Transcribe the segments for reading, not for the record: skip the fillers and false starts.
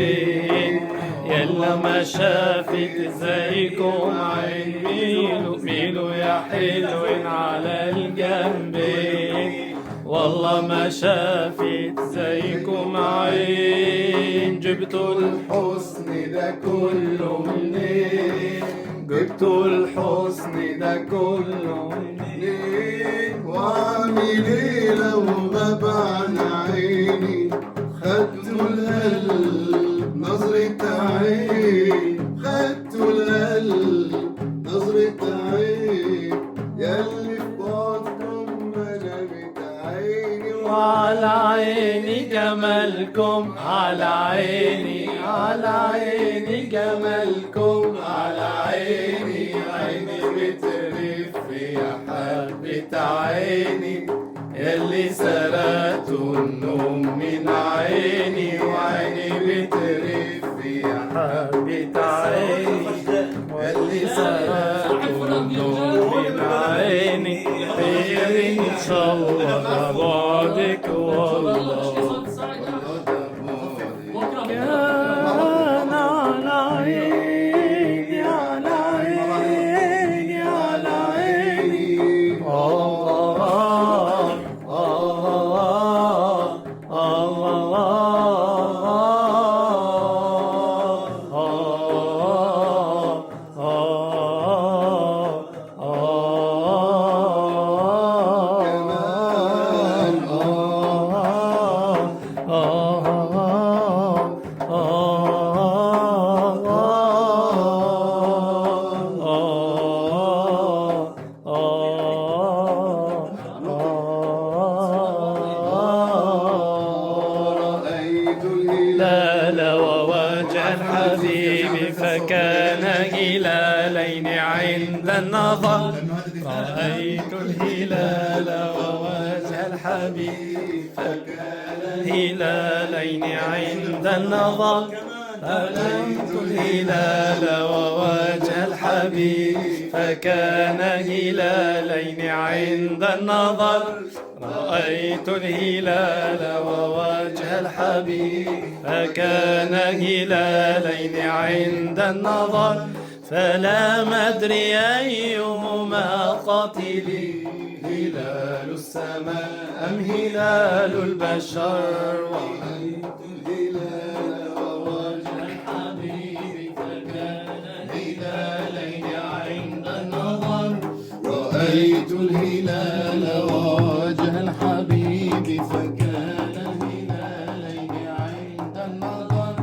يلا ما شافت زيكم عين، ميلوا ميلوا يا حلوين على الجنبين. والله ما شافت زيكم عين، جبتوا الحسن ده كله منين؟ جبتوا الحسن ده كله منين؟ وعامل ايه لو غاب عن عيني؟ خدتوا القلب نظرة عين، خدتوا القلب نظرة عين، ياللي في بعضكم ملامت عيني. وعلى عيني جمالكم، على عيني على عيني جمالكم، على عيني عيني بترف يا حبة عيني، ياللي سرقتوا النوم من عيني، وعيني بترف يا حبة عيني، ياللي سرقتوا النوم من عيني. خير إن شاء الله بعدك والله. هلال ووجه الحبيب فكان هلالين عند النظر. رأيت الهلال ووجه الحبيب فكان هلالين عند النظر. رأيت الهلال ووجه الحبيب فكان هلالين عند النظر. رأيت الهلال ووجه الحبيب فكان هلالين عند النظر. فلا مدري أيهما قتلي، هلال السماء أم هلال البشر. رأيت الهلال ووجه الحبيب فكان هلالين عند النظر. رأيت الهلال ووجه الحبيب فكان هلالين عند النظر.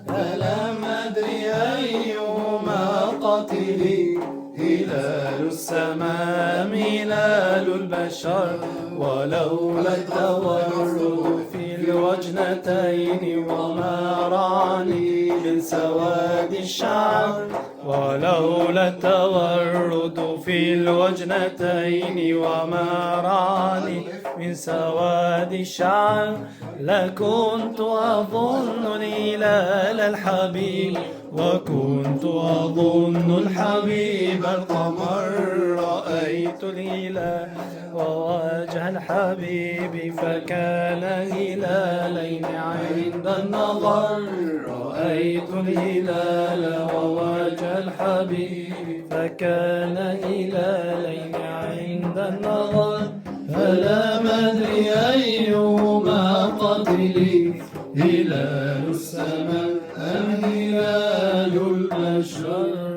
فلم أدري أيهما قتلي، هلال السماء أم هلال البشر. ولولا التورد في الوجنتين وما راني من سواد الشعر. ولولا التورد في الوجنتين وما راني من سواد الشعر، لكنت أظن الهلال الحبيب، وكنت أظن الحبيب القمر. رأيت الهلال ووجه الحبيب فكان هلالين عند النظر. رأيت الهلال ووجه الحبيب فكان هلالين عند النظر. فلا مدري أيهما قتلي، هلال السماء أم هلال البشر.